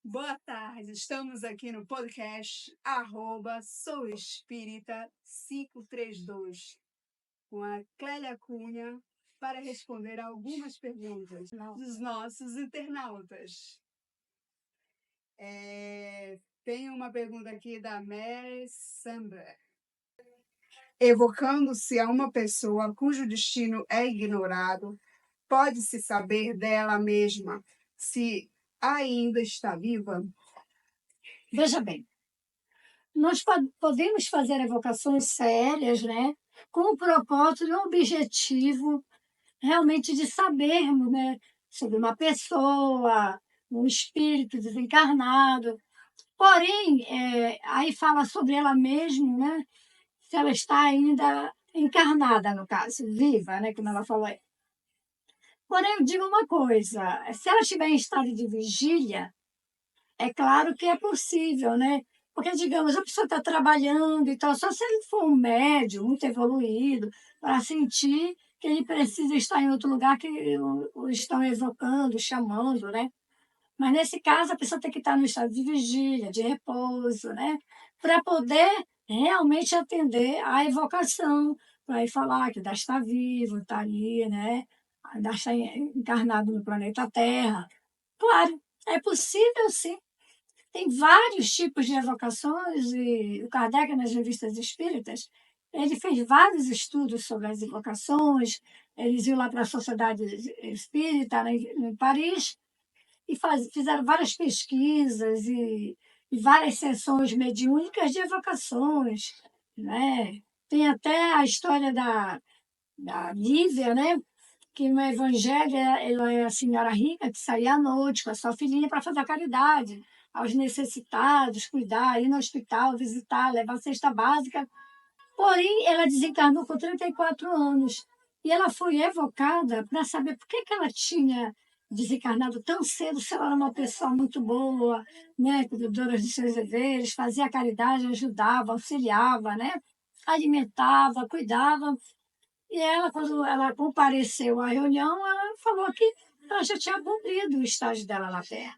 Boa tarde, estamos aqui no podcast @souespírita532 com a Clélia Cunha para responder algumas perguntas dos nossos internautas. Tem uma pergunta aqui da Mary Sandler. Evocando-se a uma pessoa cujo destino é ignorado, pode-se saber dela mesma se ainda está viva? Veja bem, nós podemos fazer evocações sérias, né, com o propósito e o objetivo realmente de sabermos, né, sobre uma pessoa, um espírito desencarnado. Porém, aí fala sobre ela mesma, né, se ela está ainda encarnada, no caso, viva, né, como ela falou aí. Porém, eu digo uma coisa, se ela estiver em estado de vigília, é claro que é possível, né? Porque, digamos, a pessoa está trabalhando e tal, só se ele for um médium muito evoluído para sentir que ele precisa estar em outro lugar que o estão evocando, chamando, né? Mas, nesse caso, a pessoa tem que estar no estado de vigília, de repouso, né? Para poder realmente atender à evocação, para ir falar que ainda está vivo, está ali, né? Ainda está encarnado no planeta Terra. Claro, é possível sim. Tem vários tipos de evocações e o Kardec, nas revistas espíritas, ele fez vários estudos sobre as evocações. Eles iam lá para a Sociedade Espírita, né, em Paris, e fizeram várias pesquisas e várias sessões mediúnicas de evocações, né? Tem até a história da Lívia, né? Que no Evangelho ela é a senhora rica que saía à noite com a sua filhinha para fazer a caridade aos necessitados, cuidar, ir no hospital, visitar, levar cesta básica. Porém, ela desencarnou com 34 anos e ela foi evocada para saber por que ela tinha desencarnado tão cedo, se ela era uma pessoa muito boa, né, cuidadora dos seus deveres, fazia caridade, ajudava, auxiliava, né, alimentava, cuidava. E ela, quando ela compareceu à reunião, ela falou que ela já tinha cumprido o estágio dela na Terra,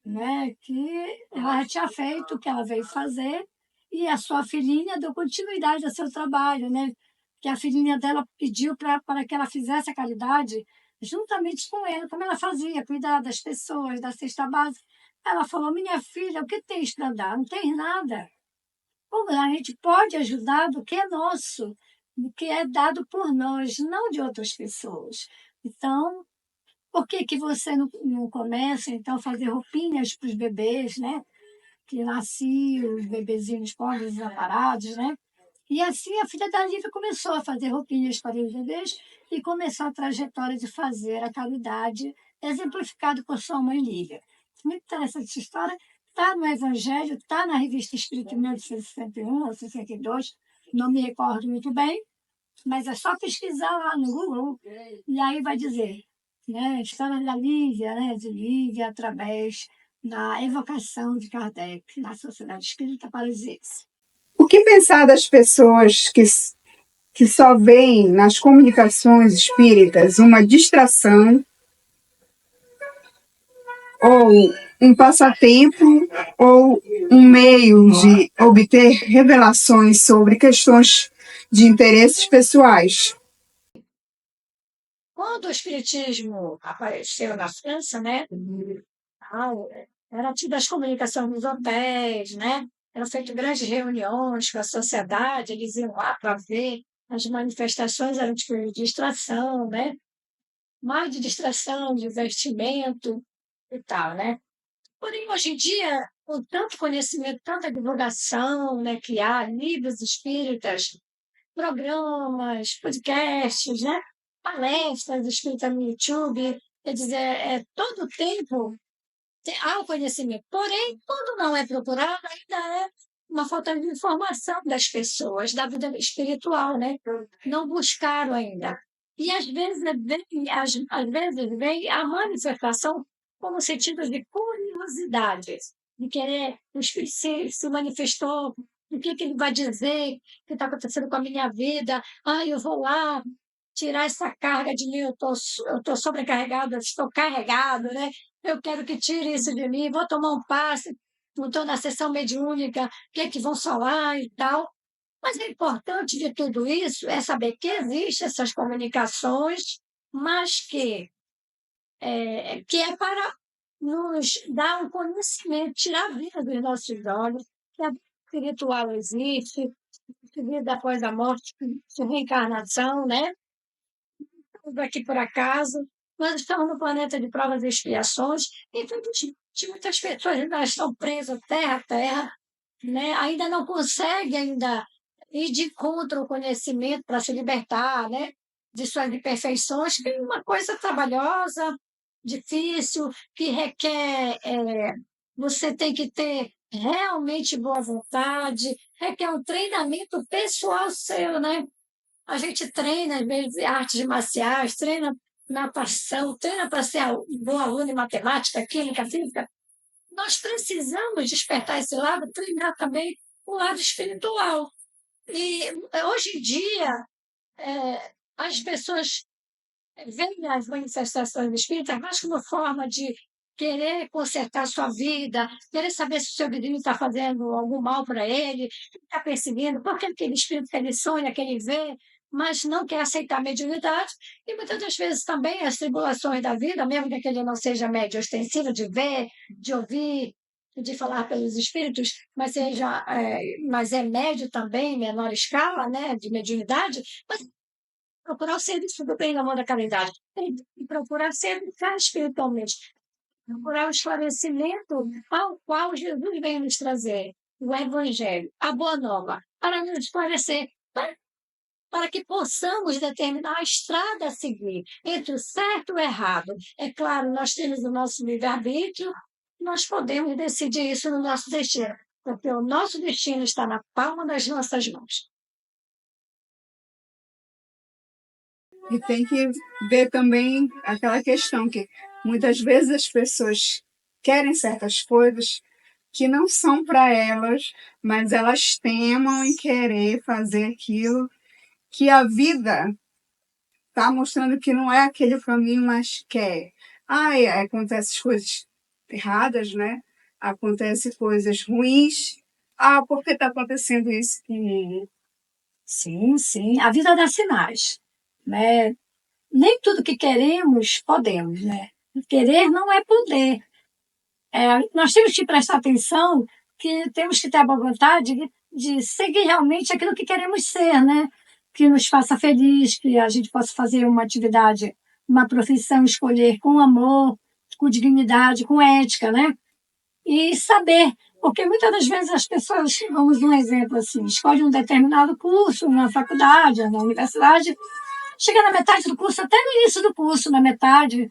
né? Que ela já tinha feito o que ela veio fazer e a sua filhinha deu continuidade ao seu trabalho, né? Que a filhinha dela pediu para que ela fizesse a caridade juntamente com ela, como ela fazia, cuidar das pessoas, da cesta básica. Ela falou: minha filha, o que tens para dar? Não tens nada. Como a gente pode ajudar do que é nosso, do que é dado por nós, não de outras pessoas. Então, por que que você não começa, então, a fazer roupinhas para os bebês, né? Que nasciam, os bebezinhos pobres, desamparados, né? E assim a filha da Lívia começou a fazer roupinhas para os bebês e começou a trajetória de fazer a caridade, exemplificado por sua mãe Lívia. Muito interessante essa história. Está no Evangelho, está na Revista Espírita 1961 ou 62, não me recordo muito bem, mas é só pesquisar lá no Google e aí vai dizer, né, a história da Lívia, né, de Lívia através da evocação de Kardec na Sociedade Espírita Parisiense. O que pensar das pessoas que só veem nas comunicações espíritas uma distração ou um passatempo ou um meio de obter revelações sobre questões de interesses pessoais? Quando o Espiritismo apareceu na França, né, eram tidas as comunicações nos hotéis, né, eram feitas grandes reuniões com a sociedade, eles iam lá para ver as manifestações, eram tipo de distração, né, mais de distração, de investimento e tal, né. Porém, hoje em dia, com tanto conhecimento, tanta divulgação, né, que há, livros espíritas, programas, podcasts, né? Palestras escritas no YouTube, quer dizer, todo o tempo há o conhecimento. Porém, quando não é procurado, ainda é uma falta de informação das pessoas, da vida espiritual, né? Não buscaram ainda. E às vezes vem a manifestação como sentido de curiosidade, de querer, o espírito se manifestou, o que, que ele vai dizer, o que está acontecendo com a minha vida, eu vou lá tirar essa carga de mim, eu tô sobrecarregado, eu estou carregado, né? eu quero que tire isso de mim, vou tomar um passe, não estou na sessão mediúnica, o que é que vão falar e tal. Mas o importante de tudo isso é saber que existem essas comunicações, mas que é para nos dar um conhecimento, tirar a vida dos nossos olhos, que a vida espiritual existe, que vida após a morte, que reencarnação, né? Tudo aqui por acaso. Nós estamos no planeta de provas e expiações, e infelizmente muitas pessoas ainda estão presas terra a terra, né? Ainda não conseguem ainda ir de encontro ao conhecimento para se libertar, né? De suas imperfeições, que é uma coisa trabalhosa, difícil, que requer, você tem que ter realmente boa vontade, requer um treinamento pessoal seu, né? A gente treina, às vezes, artes marciais, treina natação, treina para ser um bom aluno em matemática, química, física. Nós precisamos despertar esse lado, treinar também o lado espiritual. E hoje em dia, as pessoas veem as manifestações espíritas mais como forma de querer consertar sua vida, querer saber se o seu vizinho está fazendo algum mal para ele, está perseguindo, porque aquele espírito que ele sonha, que ele vê, mas não quer aceitar a mediunidade. E muitas das vezes também as tribulações da vida, mesmo que ele não seja médio ostensivo de ver, de ouvir, de falar pelos espíritos, mas é médio também, em menor escala, né, de mediunidade, mas procurar o serviço do bem, no amor da caridade. E procurar se educar espiritualmente. Procurar o esclarecimento ao qual Jesus vem nos trazer. O Evangelho, a Boa Nova, para nos esclarecer, para que possamos determinar a estrada a seguir entre o certo e o errado. É claro, nós temos o nosso livre-arbítrio, nós podemos decidir isso no nosso destino, porque o nosso destino está na palma das nossas mãos. E tem que ver também aquela questão que muitas vezes as pessoas querem certas coisas que não são para elas, mas elas temam em querer fazer aquilo que a vida está mostrando que não é aquele caminho, mas quer. Acontecem coisas erradas, né? Acontecem coisas ruins. Por que está acontecendo isso comigo? Sim, sim. A vida dá sinais, né? Nem tudo que queremos, podemos, né? Querer não é poder. Nós temos que prestar atenção que temos que ter a boa vontade de seguir realmente aquilo que queremos ser, né? Que nos faça feliz, que a gente possa fazer uma atividade, uma profissão, escolher com amor, com dignidade, com ética, né? E saber, porque muitas das vezes as pessoas, vamos um exemplo assim, escolhem um determinado curso na faculdade, na universidade, chega na metade do curso, até no início do curso, na metade,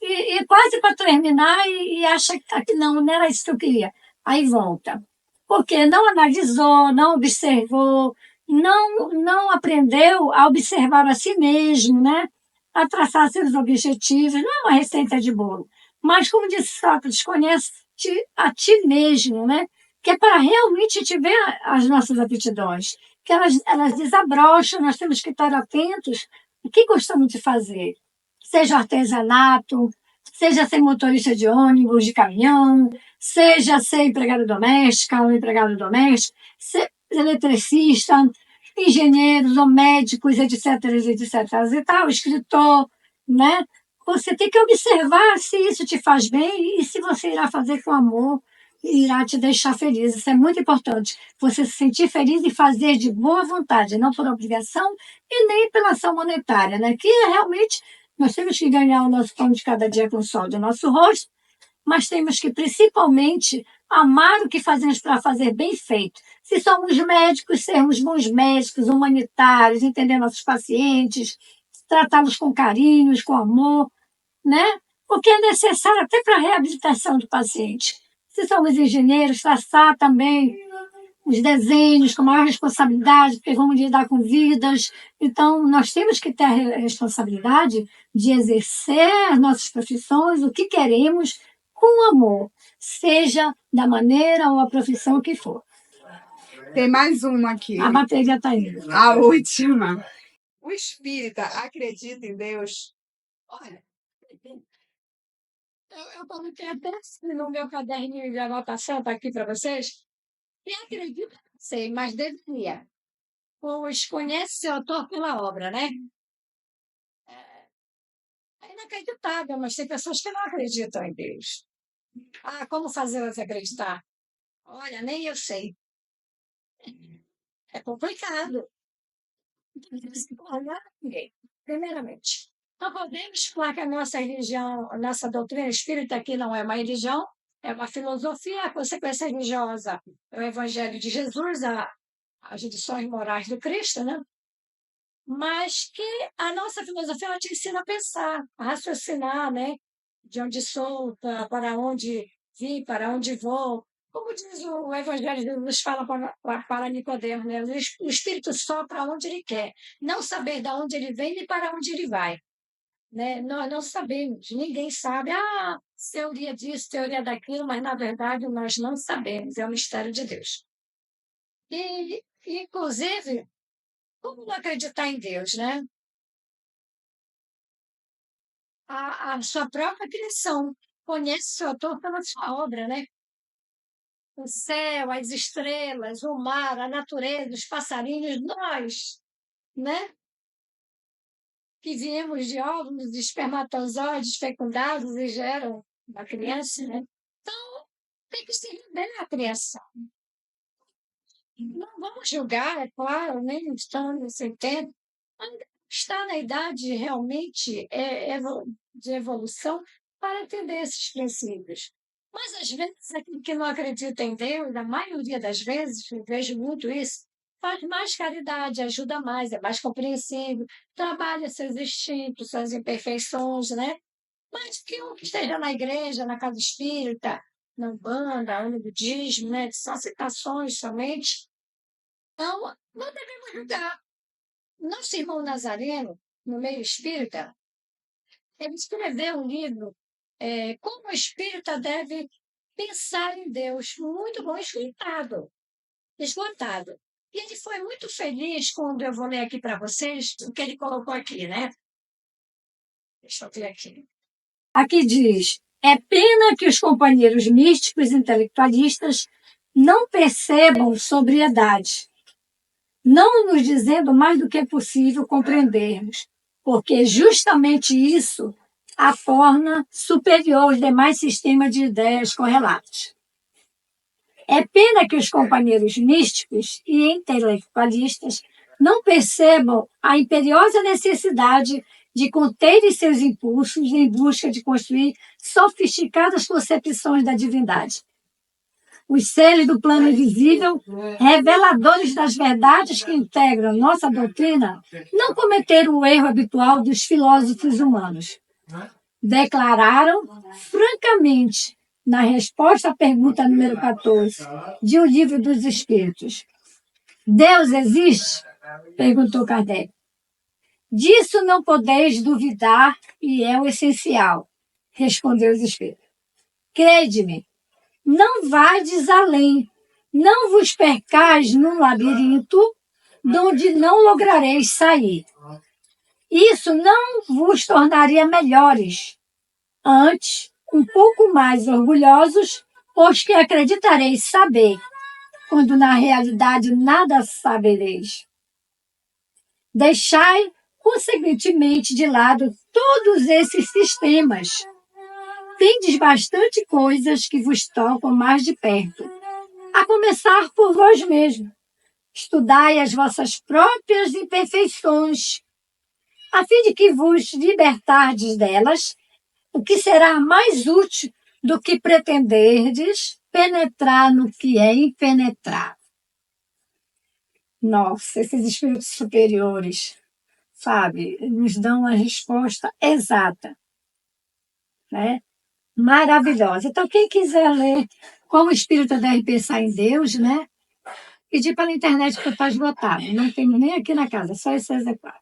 e quase para terminar e acha que não era isso que eu queria. Aí volta. Porque não analisou, não observou, não aprendeu a observar a si mesmo, né? A traçar seus objetivos. Não é uma receita de bolo. Mas, como disse Sócrates, conhece a ti mesmo, né? Que é para realmente te ver as nossas aptidões. Que elas desabrocham, nós temos que estar atentos. O que gostamos de fazer? Seja artesanato, seja ser motorista de ônibus, de caminhão, seja ser empregada doméstica ou empregado doméstico, ser eletricista, engenheiros ou médicos, etc, etc, e tal, escritor, né? Você tem que observar se isso te faz bem e se você irá fazer com amor e irá te deixar feliz. Isso é muito importante. Você se sentir feliz e fazer de boa vontade, não por obrigação e nem pela ação monetária, né? Que é realmente nós temos que ganhar o nosso pão de cada dia com o sol do nosso rosto, mas temos que, principalmente, amar o que fazemos para fazer bem feito. Se somos médicos, sermos bons médicos, humanitários, entender nossos pacientes, tratá-los com carinho, com amor, né? O que é necessário até para a reabilitação do paciente. Se somos engenheiros, traçar também os desenhos com maior responsabilidade, porque vamos lidar com vidas. Então, nós temos que ter a responsabilidade de exercer as nossas profissões, o que queremos, com amor, seja da maneira ou a profissão que for. Tem mais uma aqui. A bateria está indo. A última. O espírita acredita em Deus? Olha, Eu coloquei até no meu caderninho de anotação, está aqui para vocês, e acredito, não sei, mas deveria. Pois conhece seu autor pela obra, né? É inacreditável, mas tem pessoas que não acreditam em Deus. Ah, como fazê-las acreditar? Olha, nem eu sei. É complicado. Olha, ninguém, primeiramente. Não podemos falar que a nossa religião, a nossa doutrina espírita aqui não é uma religião, é uma filosofia, a consequência religiosa é o Evangelho de Jesus, as lições morais do Cristo, né? Mas que a nossa filosofia ela te ensina a pensar, a raciocinar, né? De onde sou, para onde vim, para onde vou. Como diz o Evangelho, Jesus fala para Nicodemo, né? O Espírito sopra onde ele quer, não saber de onde ele vem nem para onde ele vai. Né? Nós não sabemos, ninguém sabe, teoria disso, teoria daquilo, mas na verdade nós não sabemos, é o mistério de Deus. E, inclusive, como não acreditar em Deus, né? A sua própria criação. Conhece o seu autor pela sua obra, né? O céu, as estrelas, o mar, a natureza, os passarinhos, nós, né? Que viemos de óvulos, de espermatozoides fecundados e geram uma criança, né? Então, tem que se render à criação. Não vamos julgar, é claro, nem estamos nesse tempo. Está na idade realmente de evolução para entender esses princípios. Mas, às vezes, aquele que não acredita em Deus, na maioria das vezes, eu vejo muito isso, faz mais caridade, ajuda mais, é mais compreensível, trabalha seus instintos, suas imperfeições, né? Mas que um que esteja na igreja, na casa espírita, na Umbanda, no budismo, né? Que são citações somente, não devemos julgar. Nosso irmão Nazareno, no meio espírita, ele escreveu um livro, Como o Espírita Deve Pensar em Deus, muito bom, esgotado, esgotado. E ele foi muito feliz quando eu vou ler aqui para vocês o que ele colocou aqui, né? Deixa eu ver aqui. Aqui diz: é pena que os companheiros místicos intelectualistas não percebam sobriedade, não nos dizendo mais do que é possível compreendermos, porque justamente isso a torna superior aos demais sistemas de ideias correlatos. É pena que os companheiros místicos e intelectualistas não percebam a imperiosa necessidade de conter seus impulsos em busca de construir sofisticadas concepções da divindade. Os seres do plano invisível, reveladores das verdades que integram nossa doutrina, não cometeram o erro habitual dos filósofos humanos. Declararam francamente, na resposta à pergunta número 14 de O Livro dos Espíritos: Deus existe? Perguntou Kardec. Disso não podeis duvidar e é o essencial, respondeu os Espíritos. Crede-me, não vades além, não vos percais num labirinto donde não lograreis sair. Isso não vos tornaria melhores, antes, um pouco mais orgulhosos, pois que acreditareis saber, quando na realidade nada sabereis. Deixai, consequentemente, de lado todos esses sistemas. Tendes bastante coisas que vos tocam mais de perto, a começar por vós mesmos. Estudai as vossas próprias imperfeições, a fim de que vos libertardes delas, o que será mais útil do que pretenderdes penetrar no que é impenetrável. Nossa, esses espíritos superiores, sabe, nos dão a resposta exata, né? Maravilhosa. Então, quem quiser ler Como o Espírito Deve Pensar em Deus, né? Pedir pela internet que está esgotado. Não tem nem aqui na casa, só esse exemplar.